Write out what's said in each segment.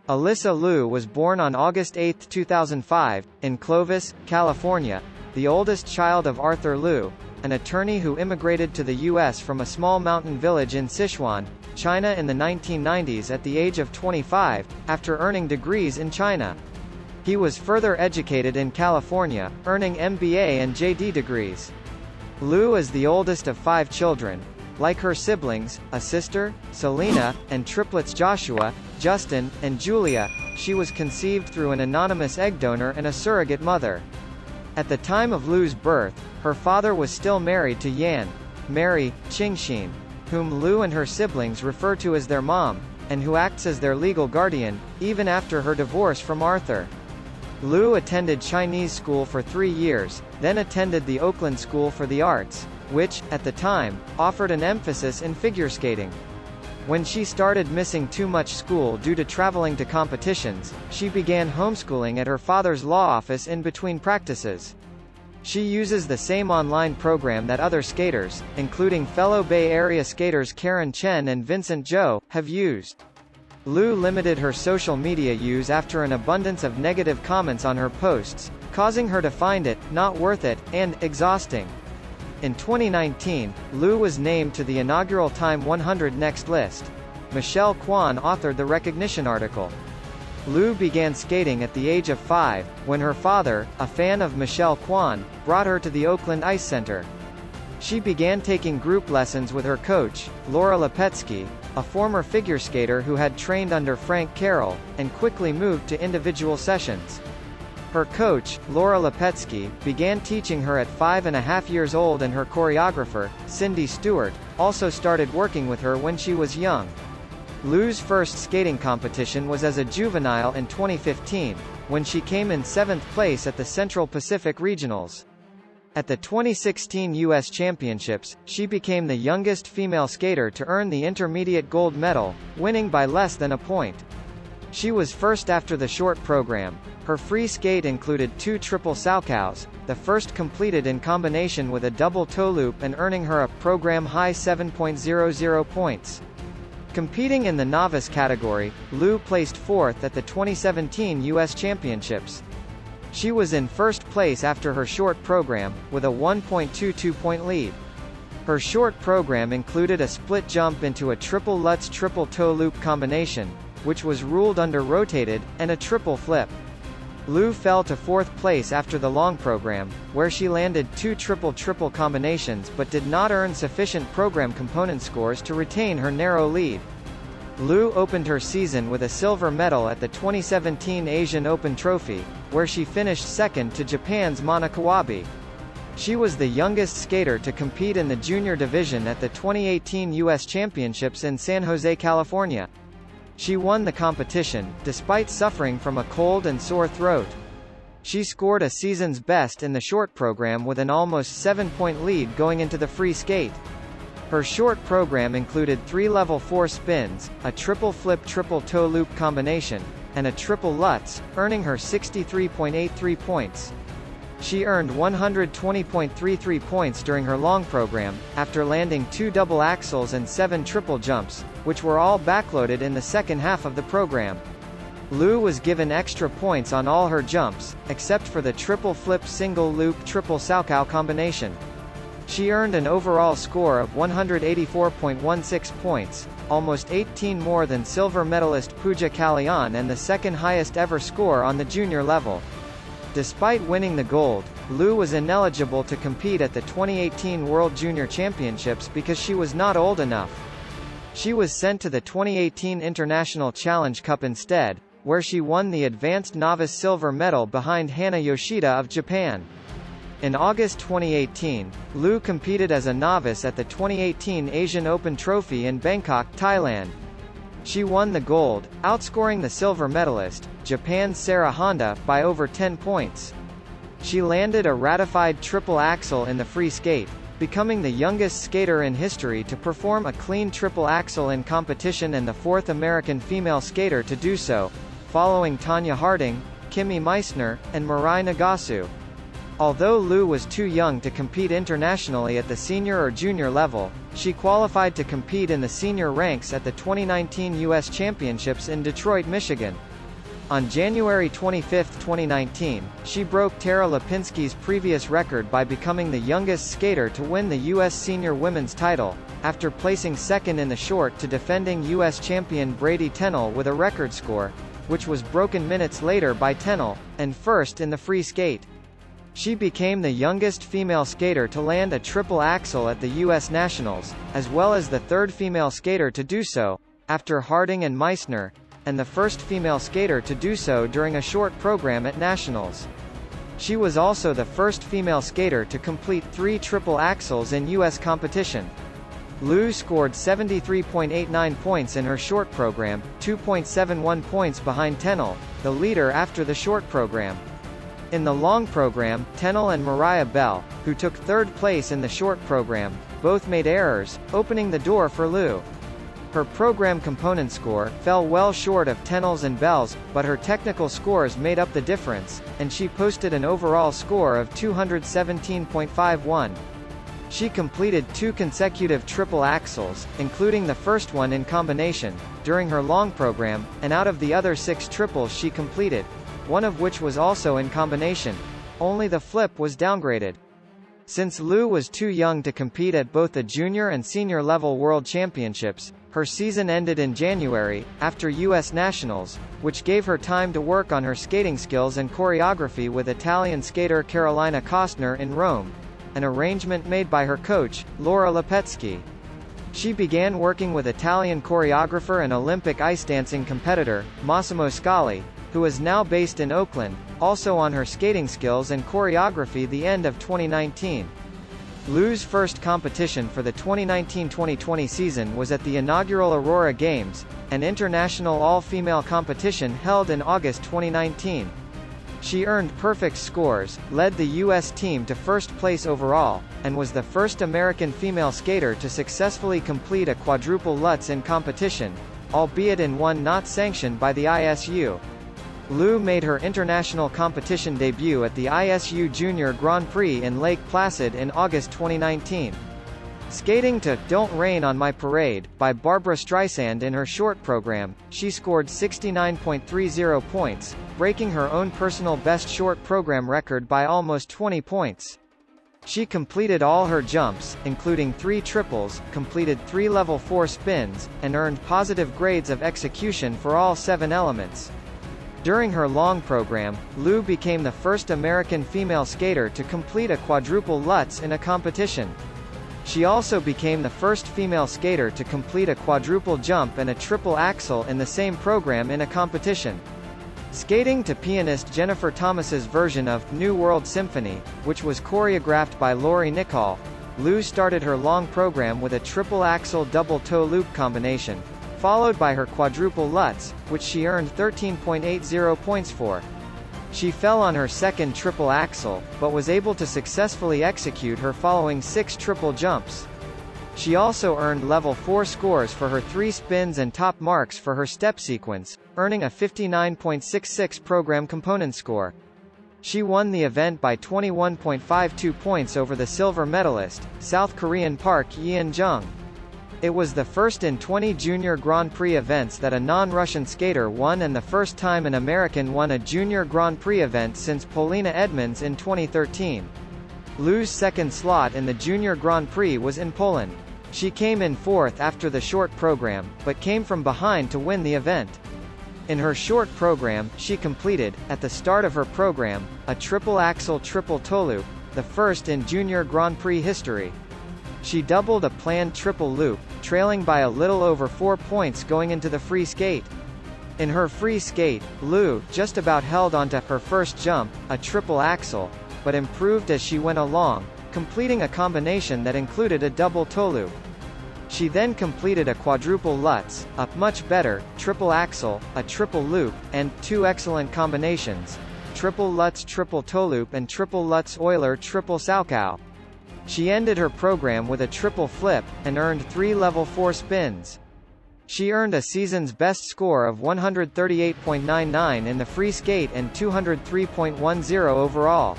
Alysa Liu was born on August 8, 2005, in Clovis, California, the oldest child of Arthur Liu, an attorney who immigrated to the U.S. from a small mountain village in Sichuan, China in the 1990s at the age of 25, after earning degrees in China. He was further educated in California, earning MBA and JD degrees. Liu is the oldest of 5 children. Like her siblings, a sister, Selena, and triplets Joshua, Justin, and Julia, she was conceived through an anonymous egg donor and a surrogate mother. At the time of Liu's birth, her father was still married to Yan, Mary, Qingxin, whom Liu and her siblings refer to as their mom, and who acts as their legal guardian, even after her divorce from Arthur. Liu attended Chinese school for 3 years, then attended the Oakland School for the Arts, which, at the time, offered an emphasis in figure skating. When she started missing too much school due to traveling to competitions, she began homeschooling at her father's law office in between practices. She uses the same online program that other skaters, including fellow Bay Area skaters Karen Chen and Vincent Zhou, have used. Liu limited her social media use after an abundance of negative comments on her posts, causing her to find it not worth it and exhausting. In 2019, Liu was named to the inaugural Time 100 Next list. Michelle Kwan authored the recognition article. Liu began skating at the age of 5, when her father, a fan of Michelle Kwan, brought her to the Oakland Ice Center. She began taking group lessons with her coach, Laura Lepetsky, a former figure skater who had trained under Frank Carroll, and quickly moved to individual sessions. Her coach, Laura Lepetsky, began teaching her at 5.5 years old, and her choreographer, Cindy Stewart, also started working with her when she was young. Liu's first skating competition was as a juvenile in 2015, when she came in 7th place at the Central Pacific Regionals. At the 2016 U.S. Championships, she became the youngest female skater to earn the intermediate gold medal, winning by less than a point. She was first after the short program. Her free skate included 2 triple salchows, the first completed in combination with a double toe loop and earning her a program-high 7.00 points. Competing in the novice category, Liu placed 4th at the 2017 U.S. Championships. She was in first place after her short program, with a 1.22-point lead. Her short program included a split jump into a triple Lutz triple toe loop combination, which was ruled under rotated, and a triple flip. Liu fell to 4th place after the long program, where she landed 2 triple-triple combinations but did not earn sufficient program component scores to retain her narrow lead. Liu opened her season with a silver medal at the 2017 Asian Open Trophy, where she finished second to Japan's Mana Kawabe. She was the youngest skater to compete in the junior division at the 2018 U.S. Championships in San Jose, California. She won the competition, despite suffering from a cold and sore throat. She scored a season's best in the short program with an almost 7-point lead going into the free skate. Her short program included 3 level 4 spins, a triple flip triple toe loop combination, and a triple Lutz, earning her 63.83 points. She earned 120.33 points during her long program, after landing 2 double axels and 7 triple jumps, which were all backloaded in the second half of the program. Liu was given extra points on all her jumps, except for the triple flip single loop triple salchow combination. She earned an overall score of 184.16 points, almost 18 more than silver medalist Pooja Kalyan and the second highest ever score on the junior level. Despite winning the gold, Liu was ineligible to compete at the 2018 World Junior Championships because she was not old enough. She was sent to the 2018 International Challenge Cup instead, where she won the advanced novice silver medal behind Hana Yoshida of Japan. In August 2018, Liu competed as a novice at the 2018 Asian Open Trophy in Bangkok, Thailand. She won the gold, outscoring the silver medalist, Japan's Sarah Honda, by over 10 points. She landed a ratified triple axel in the free skate, becoming the youngest skater in history to perform a clean triple axel in competition and the 4th American female skater to do so, following Tonya Harding, Kimi Meissner, and Mirai Nagasu. Although Liu was too young to compete internationally at the senior or junior level, she qualified to compete in the senior ranks at the 2019 U.S. Championships in Detroit, Michigan. On January 25, 2019, she broke Tara Lipinski's previous record by becoming the youngest skater to win the U.S. senior women's title, after placing second in the short to defending U.S. champion Brady Tennell with a record score, which was broken minutes later by Tennell, and first in the free skate. She became the youngest female skater to land a triple axel at the U.S. Nationals, as well as the third female skater to do so, after Harding and Meissner, and the first female skater to do so during a short program at Nationals. She was also the first female skater to complete 3 triple axels in U.S. competition. Liu scored 73.89 points in her short program, 2.71 points behind Tennell, the leader after the short program. In the long program, Tennell and Mariah Bell, who took third place in the short program, both made errors, opening the door for Liu. Her program component score fell well short of Tennell's and Bell's, but her technical scores made up the difference, and she posted an overall score of 217.51. She completed 2 consecutive triple axels, including the first one in combination, during her long program, and out of the other 6 triples she completed, one of which was also in combination, only the flip was downgraded. Since Liu was too young to compete at both the junior and senior level world championships, her season ended in January, after U.S. Nationals, which gave her time to work on her skating skills and choreography with Italian skater Carolina Costner in Rome, an arrangement made by her coach, Laura Lepetsky. She began working with Italian choreographer and Olympic ice dancing competitor, Massimo Scali, who is now based in Oakland, also on her skating skills and choreography the end of 2019. Liu's first competition for the 2019-2020 season was at the inaugural Aurora Games, an international all-female competition held in August 2019. She earned perfect scores, led the U.S. team to first place overall, and was the first American female skater to successfully complete a quadruple Lutz in competition, albeit in one not sanctioned by the ISU. Liu made her international competition debut at the ISU Junior Grand Prix in Lake Placid in August 2019. Skating to "Don't Rain on My Parade" by Barbra Streisand in her short program, she scored 69.30 points, breaking her own personal best short program record by almost 20 points. She completed all her jumps, including 3 triples, completed 3 level 4 spins, and earned positive grades of execution for all 7 elements. During her long program, Liu became the first American female skater to complete a quadruple Lutz in a competition. She also became the first female skater to complete a quadruple jump and a triple axel in the same program in a competition. Skating to pianist Jennifer Thomas's version of New World Symphony, which was choreographed by Lori Nicol, Liu started her long program with a triple axel double toe loop combination, followed by her quadruple Lutz, which she earned 13.80 points for. She fell on her second triple axel, but was able to successfully execute her following 6 triple jumps. She also earned level 4 scores for her 3 spins and top marks for her step sequence, earning a 59.66 program component score. She won the event by 21.52 points over the silver medalist, South Korean Park Yeon-jung. It was the first in 20 Junior Grand Prix events that a non-Russian skater won and the first time an American won a Junior Grand Prix event since Polina Edmonds in 2013. Liu's second slot in the Junior Grand Prix was in Poland. She came in 4th after the short program, but came from behind to win the event. In her short program, she completed, at the start of her program, a triple axel triple toe loop, the first in Junior Grand Prix history. She doubled a planned triple loop, trailing by a little over 4 points going into the free skate. In her free skate, Liu just about held onto her first jump, a triple axel, but improved as she went along, completing a combination that included a double toe loop. She then completed a quadruple Lutz, a much better triple axel, a triple loop, and 2 excellent combinations: triple Lutz triple toe loop and triple Lutz Euler triple Salchow. She ended her program with a triple flip, and earned 3 level 4 spins. She earned a season's best score of 138.99 in the free skate and 203.10 overall.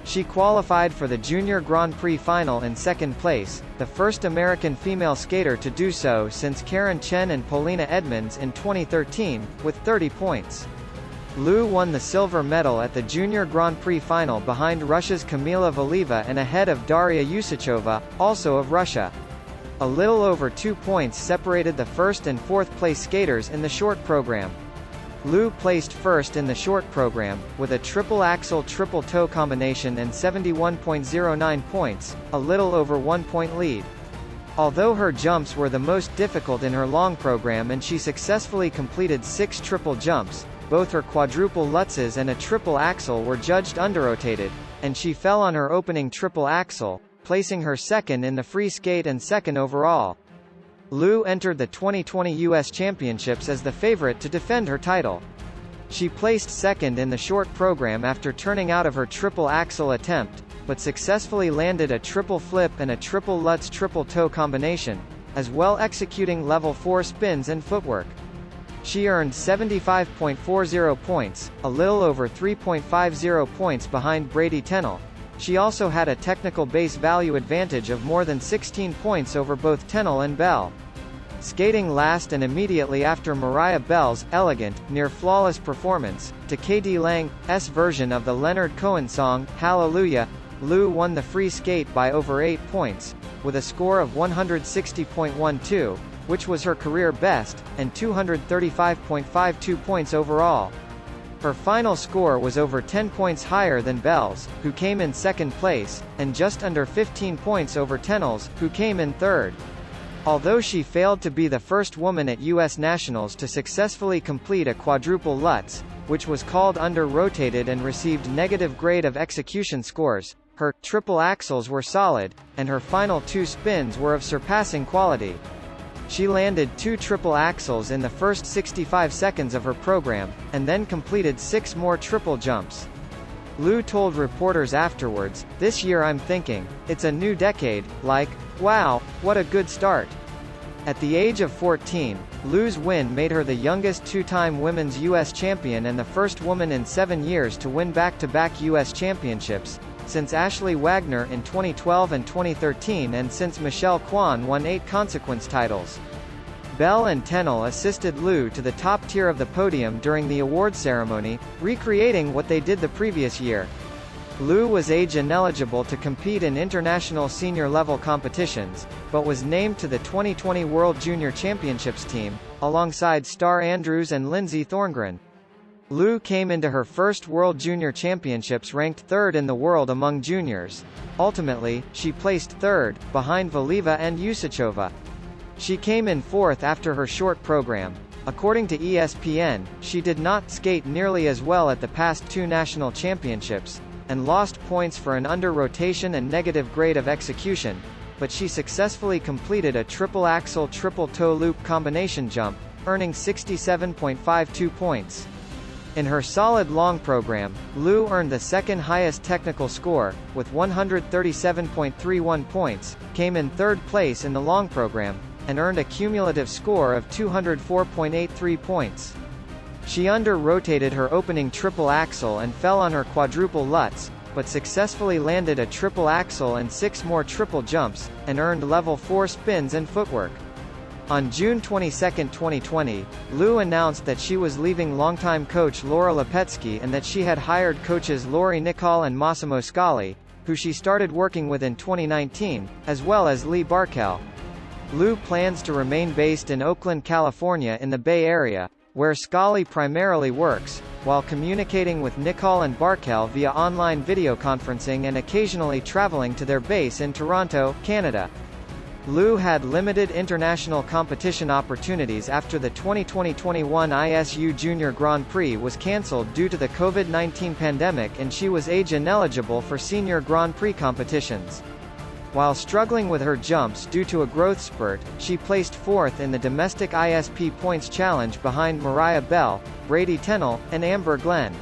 She qualified for the Junior Grand Prix Final in 2nd place, the first American female skater to do so since Karen Chen and Polina Edmonds in 2013, with 30 points. Liu won the silver medal at the Junior Grand Prix Final behind Russia's Kamila Valieva and ahead of Daria Yusachova, also of Russia. A little over 2 points separated the first and fourth place skaters in the short program. Liu placed first in the short program, with a triple axel triple toe combination and 71.09 points, a little over 1 point lead. Although her jumps were the most difficult in her long program and she successfully completed 6 triple jumps, both her quadruple Lutzes and a triple axel were judged underrotated, and she fell on her opening triple axel, placing her second in the free skate and second overall. Liu entered the 2020 U.S. Championships as the favorite to defend her title. She placed second in the short program after turning out of her triple axel attempt, but successfully landed a triple flip and a triple Lutz triple toe combination, as well executing level 4 spins and footwork. She earned 75.40 points, a little over 3.50 points behind Brady Tennell. She also had a technical base value advantage of more than 16 points over both Tennell and Bell. Skating last and immediately after Mariah Bell's elegant, near-flawless performance, to KD Lang's version of the Leonard Cohen song, Hallelujah, Liu won the free skate by over 8 points, with a score of 160.12, which was her career best, and 235.52 points overall. Her final score was over 10 points higher than Bell's, who came in second place, and just under 15 points over Tennell's, who came in third. Although she failed to be the first woman at U.S. Nationals to successfully complete a quadruple Lutz, which was called under-rotated and received negative grade of execution scores, her triple axels were solid, and her final 2 spins were of surpassing quality. She landed 2 triple axels in the first 65 seconds of her program, and then completed 6 more triple jumps. Liu told reporters afterwards, "This year I'm thinking, it's a new decade, like, wow, what a good start." At the age of 14, Liu's win made her the youngest 2-time women's U.S. champion and the first woman in 7 years to win back-to-back U.S. championships, since Ashley Wagner in 2012 and 2013 and since Michelle Kwan won 8 consequence titles. Bell and Tennell assisted Liu to the top tier of the podium during the award ceremony, recreating what they did the previous year. Liu was age ineligible to compete in international senior-level competitions, but was named to the 2020 World Junior Championships team, alongside Star Andrews and Lindsay Thorngren. Liu came into her first World Junior Championships ranked 3rd in the world among juniors. Ultimately, she placed 3rd, behind Valieva and Yusachova. She came in 4th after her short program. According to ESPN, she did not skate nearly as well at the past 2 national championships, and lost points for an under-rotation and negative grade of execution, but she successfully completed a triple axel triple toe loop combination jump, earning 67.52 points. In her solid long program, Liu earned the second highest technical score, with 137.31 points, came in 3rd place in the long program, and earned a cumulative score of 204.83 points. She under-rotated her opening triple axel and fell on her quadruple Lutz, but successfully landed a triple axel and 6 more triple jumps, and earned level 4 spins and footwork. On June 22, 2020, Liu announced that she was leaving longtime coach Laura Lepetsky and that she had hired coaches Lori Nicol and Massimo Scali, who she started working with in 2019, as well as Lee Barkel. Liu plans to remain based in Oakland, California in the Bay Area, where Scali primarily works, while communicating with Nicol and Barkel via online video conferencing and occasionally traveling to their base in Toronto, Canada. Liu had limited international competition opportunities after the 2020-21 ISU Junior Grand Prix was cancelled due to the COVID-19 pandemic and she was age ineligible for senior Grand Prix competitions. While struggling with her jumps due to a growth spurt, she placed 4th in the domestic ISP points challenge behind Mariah Bell, Brady Tennell, and Amber Glenn.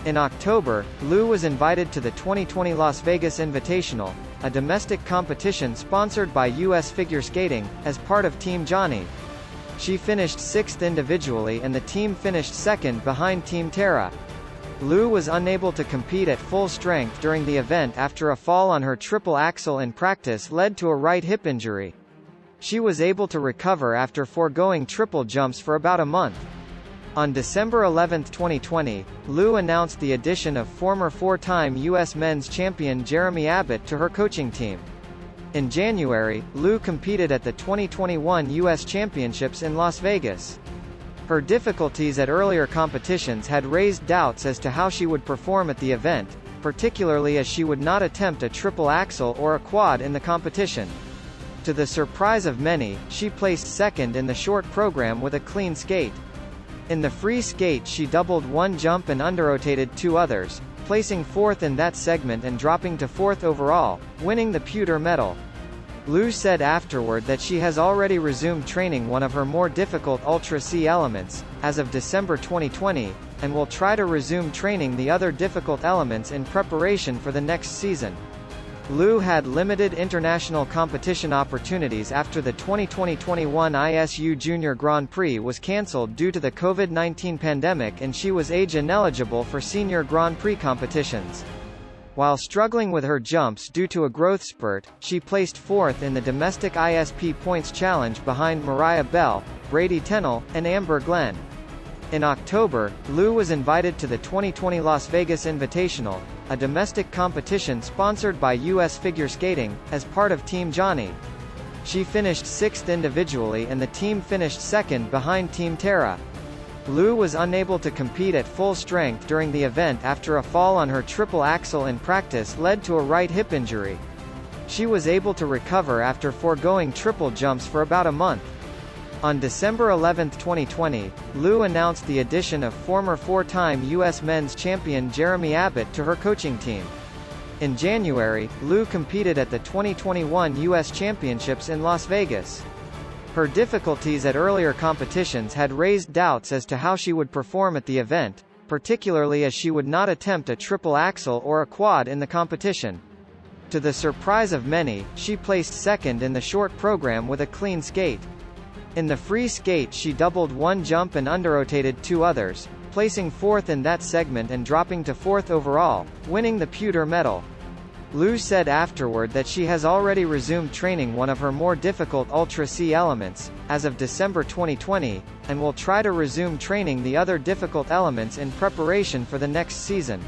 In October, Liu was invited to the 2020 Las Vegas Invitational, a domestic competition sponsored by U.S. Figure Skating, as part of Team Johnny. She finished 6th individually and the team finished 2nd behind Team Terra. Liu was unable to compete at full strength during the event after a fall on her triple axel in practice led to a right hip injury. She was able to recover after foregoing triple jumps for about a month. On December 11, 2020, Liu announced the addition of former four-time U.S. men's champion Jeremy Abbott to her coaching team. In January, Liu competed at the 2021 U.S. Championships in Las Vegas. Her difficulties at earlier competitions had raised doubts as to how she would perform at the event, particularly as she would not attempt a triple axel or a quad in the competition. To the surprise of many, she placed second in the short program with a clean skate. In the free skate she doubled one jump and underrotated two others, placing fourth in that segment and dropping to fourth overall, winning the pewter medal. Liu said afterward that she has already resumed training one of her more difficult Ultra C elements, as of December 2020, and will try to resume training the other difficult elements in preparation for the next season. Liu had limited international competition opportunities after the 2020-21 ISU Junior Grand Prix was cancelled due to the COVID-19 pandemic and she was age ineligible for senior Grand Prix competitions. While struggling with her jumps due to a growth spurt, she placed fourth in the domestic ISP points challenge behind Mariah Bell, Brady Tennell, and Amber Glenn. In October, Liu was invited to the 2020 Las Vegas Invitational, a domestic competition sponsored by U.S. Figure Skating, as part of Team Johnny. She finished sixth individually and the team finished second behind Team Tara. Liu was unable to compete at full strength during the event after a fall on her triple axel in practice led to a right hip injury. She was able to recover after foregoing triple jumps for about a month. On December 11, 2020, Liu announced the addition of former four-time U.S. men's champion Jeremy Abbott to her coaching team. In January, Liu competed at the 2021 U.S. Championships in Las Vegas. Her difficulties at earlier competitions had raised doubts as to how she would perform at the event, particularly as she would not attempt a triple axel or a quad in the competition. To the surprise of many, she placed second in the short program with a clean skate. In the free skate she doubled one jump and underrotated two others, placing fourth in that segment and dropping to fourth overall, winning the pewter medal. Liu said afterward that she has already resumed training one of her more difficult Ultra C elements, as of December 2020, and will try to resume training the other difficult elements in preparation for the next season.